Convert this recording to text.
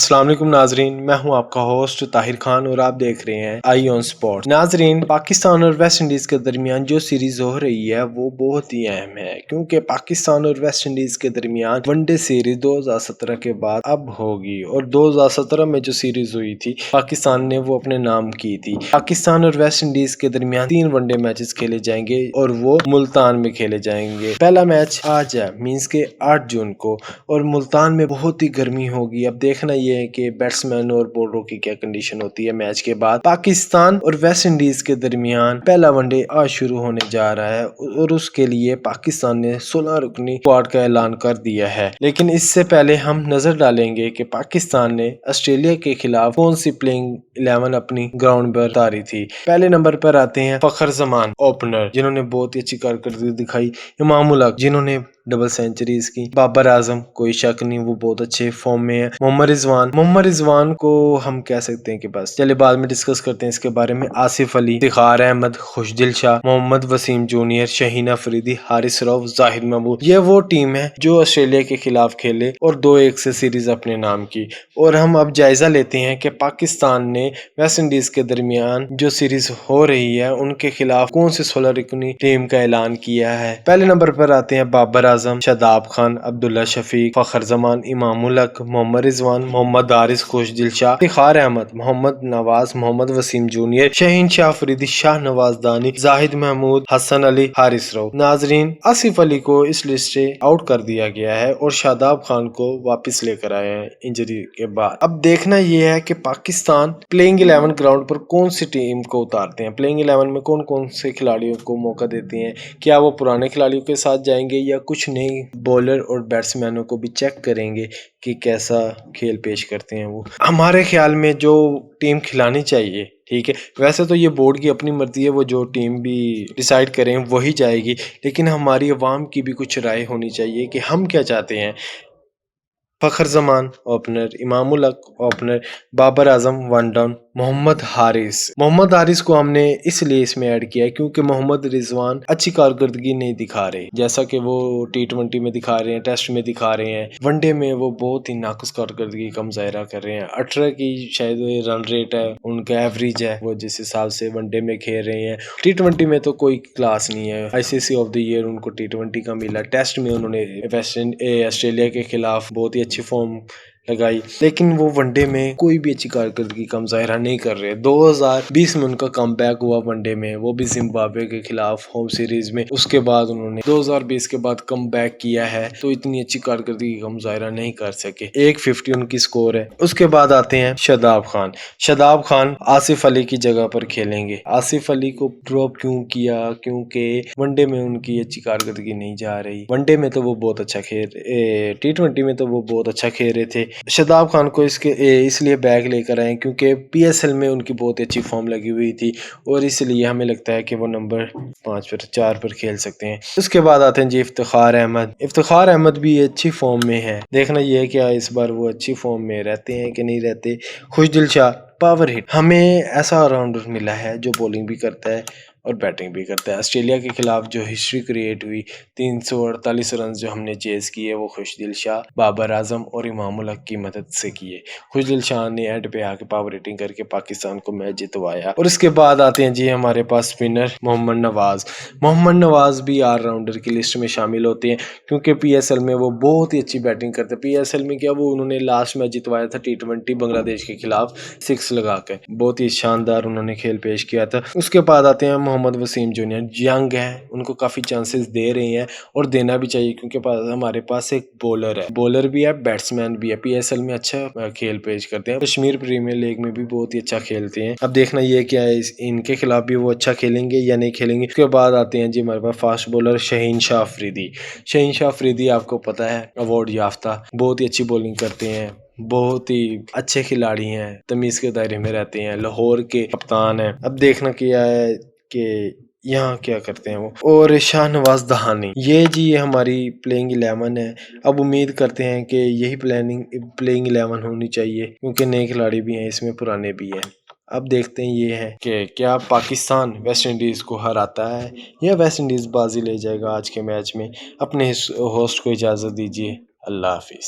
السلام علیکم ناظرین، میں ہوں آپ کا ہوسٹ طاہر خان اور آپ دیکھ رہے ہیں آئی آن سپورٹ۔ ناظرین، پاکستان اور ویسٹ انڈیز کے درمیان جو سیریز ہو رہی ہے وہ بہت ہی اہم ہے، کیونکہ پاکستان اور ویسٹ انڈیز کے درمیان ون ڈے سیریز 2017 کے بعد اب ہوگی، اور 2017 میں جو سیریز ہوئی تھی پاکستان نے وہ اپنے نام کی تھی۔ پاکستان اور ویسٹ انڈیز کے درمیان 3 ون ڈے میچز کھیلے جائیں گے اور وہ ملتان میں کھیلے جائیں گے۔ پہلا میچ آج ہے، مینس کے 8 جون کو، اور ملتان میں بہت ہی گرمی ہوگی۔ اب دیکھنا یہ ہے کہ بیٹسمین اور بولروں کی کیا کنڈیشن ہوتی ہے میچ کے بعد۔ پاکستان اور ویسٹ انڈیز کے درمیان پہلا ون ڈے آج شروع ہونے جا رہا ہے، اور اس کے لیے پاکستان نے 16 رکنی اسکواڈ کا اعلان کر دیا ہے۔ لیکن اس سے پہلے ہم نظر ڈالیں گے کہ پاکستان نے آسٹریلیا کے خلاف کون سی پلینگ 11 اپنی گراؤنڈ پر اتاری تھی۔ پہلے نمبر پر آتے ہیں فخر زمان اوپنر، جنہوں نے بہت ہی اچھی کارکردگی دکھائی، امام الحق جنہوں نے ڈبل سینچریز کی، بابر اعظم کوئی شک نہیں وہ بہت اچھے فارم میں ہے، محمد رضوان کو ہم کہہ سکتے ہیں کہ بس چلے بعد میں ڈسکس کرتے ہیں اس کے بارے میں۔ آصف علی، افتخار احمد، خوشدل شاہ، محمد وسیم جونیئر، شہین افریدی، حارث روف، زاہد محمود، یہ وہ ٹیم ہے جو آسٹریلیا کے خلاف کھیلے اور 2-1 سے سیریز اپنے نام کی۔ اور ہم اب جائزہ لیتے ہیں کہ پاکستان نے ویسٹ انڈیز کے درمیان جو سیریز ہو رہی ہے ان کے خلاف کون سی 16 رکنی ٹیم کا اعلان کیا ہے۔ پہلے نمبر پر آتے ہیں بابر اعظم، شاداب خان، عبداللہ شفیق، فخر زمان، امام الحق، محمد رضوان، محمد حارث، خوشدل شاہ، افتخار احمد، محمد نواز، محمد وسیم جونیئر، شہین شاہ افریدی، شاہ نواز دانی، زاہد محمود، حسن علی، حارث روف۔ ناظرین، آصف علی کو اس لسٹ سے آؤٹ کر دیا گیا ہے اور شاداب خان کو واپس لے کر آئے ہیں انجری کے بعد۔ اب دیکھنا یہ ہے کہ پاکستان پلینگ 11 گراؤنڈ پر کون سی ٹیم کو اتارتے ہیں، پلینگ 11 میں کون کون سے کھلاڑیوں کو موقع دیتے ہیں، کیا وہ پرانے کھلاڑیوں کے ساتھ جائیں گے یا کچھ نئی بولر اور بیٹسمینوں کو بھی چیک کریں گے کہ کیسا کھیل پیش کرتے ہیں وہ۔ ہمارے خیال میں جو ٹیم کھلانی چاہیے، ٹھیک ہے، ویسے تو یہ بورڈ کی اپنی مرضی ہے، وہ جو ٹیم بھی ڈیسائیڈ کریں وہی جائے گی، لیکن ہماری عوام کی بھی کچھ رائے ہونی چاہیے کہ ہم کیا چاہتے ہیں۔ فخر زمان اوپنر، امام الحق opener, Babar Azam one down, محمد حارث کو ہم نے اس لیے اس میں ایڈ کیا ہے کیونکہ محمد رضوان اچھی کارکردگی نہیں دکھا رہے، جیسا کہ وہ T20 میں دکھا رہے ہیں، ٹیسٹ میں دکھا رہے ہیں، ون ڈے میں وہ بہت ہی ناقص کارکردگی کا مظاہرہ کر رہے ہیں۔ 18 کی شاید رن ریٹ ہے ان کا، ایوریج ہے وہ، جس حساب سے ون ڈے میں کھیل رہے ہیں۔ T20 میں تو کوئی کلاس نہیں ہے، ICC آف دی ایئر ان کو T20 کا ملا، ٹیسٹ میں انہوں نے آسٹریلیا کے خلاف بہت ہی اچھی فارم لگائی، لیکن وہ ون ڈے میں کوئی بھی اچھی کارکردگی کا مظاہرہ نہیں کر رہے۔ 2020 میں ان کا کم بیک ہوا ون ڈے میں، وہ بھی زمبابوے کے خلاف ہوم سیریز میں، اس کے بعد انہوں نے 2020 کے بعد کم بیک کیا ہے تو اتنی اچھی کارکردگی کا مظاہرہ نہیں کر سکے۔ 150 ان کی سکور ہے۔ اس کے بعد آتے ہیں شاداب خان آصف علی کی جگہ پر کھیلیں گے۔ آصف علی کو ڈراپ کیوں کیا؟ کیونکہ ون ڈے میں ان کی اچھی کارکردگی نہیں جا رہی، ون ڈے میں تو وہ بہت اچھا T20 میں تو وہ بہت اچھا کھیل رہے تھے۔ شاداب خان کو اس لیے بیک لے کر آئے کیونکہ PSL میں ان کی بہت اچھی فارم لگی ہوئی تھی، اور اس لیے ہمیں لگتا ہے کہ وہ نمبر 4 پر کھیل سکتے ہیں۔ اس کے بعد آتے ہیں جی افتخار احمد بھی اچھی فارم میں ہے، دیکھنا یہ ہے کہ اس بار وہ اچھی فارم میں رہتے ہیں کہ نہیں رہتے۔ خوشدل شاہ پاور ہٹ، ہمیں ایسا راؤنڈر ملا ہے جو بولنگ بھی کرتا ہے اور بیٹنگ بھی کرتا ہے۔ آسٹریلیا کے خلاف جو ہسٹری کریٹ ہوئی، 348 رنز جو ہم نے چیز کیے وہ خوشدل شاہ، بابر اعظم اور امام الحق کی مدد سے کیے۔ خوشدل شاہ نے اینڈ پہ آ کے پاور ہٹنگ کر کے پاکستان کو میچ جتوایا۔ اور اس کے بعد آتے ہیں جی ہمارے پاس اسپنر محمد نواز بھی آل راؤنڈر کی لسٹ میں شامل ہوتے ہیں کیونکہ PSL میں وہ بہت ہی اچھی بیٹنگ کرتے ہیں۔ PSL میں کیا وہ انہوں نے لاسٹ میچ جتوایا تھا T20 بنگلہ دیش کے خلاف 6 لگا کے، بہت ہی شاندار انہوں نے کھیل پیش کیا تھا۔ اس کے بعد آتے ہیں محمد وسیم جونیئر، ینگ ہے، ان کو کافی چانسز دے رہے ہیں اور دینا بھی چاہیے کیونکہ ہمارے پاس ایک بولر بھی ہے، بیٹسمین بھی ہے، PSL میں اچھا کھیل پیش کرتے ہیں، کشمیر پریمیئر لیگ میں بھی بہت ہی اچھا کھیلتے ہیں۔ اب دیکھنا یہ کیا ہے ان کے خلاف بھی وہ اچھا کھیلیں گے یا نہیں کھیلیں گے۔ اس کے بعد آتے ہیں جی ہمارے پاس فاسٹ بولر شہین شاہ افریدی، آپ کو پتا ہے ایوارڈ یافتہ، بہت ہی اچھی بولنگ کرتے ہیں، بہت ہی اچھے کھلاڑی ہیں، تمیز کے دائرے میں رہتے ہیں، لاہور کے کپتان ہیں۔ اب دیکھنا کیا ہے کہ یہاں کیا کرتے ہیں وہ۔ اور شاہ نواز دہانی، یہ جی ہماری پلینگ 11 ہے۔ اب امید کرتے ہیں کہ یہی پلینگ 11 ہونی چاہیے کیونکہ نئے کھلاڑی بھی ہیں اس میں، پرانے بھی ہیں۔ اب دیکھتے ہیں یہ ہے کہ کیا پاکستان ویسٹ انڈیز کو ہراتا ہے یا ویسٹ انڈیز بازی لے جائے گا آج کے میچ میں۔ اپنے ہوسٹ کو اجازت دیجیے، اللہ حافظ۔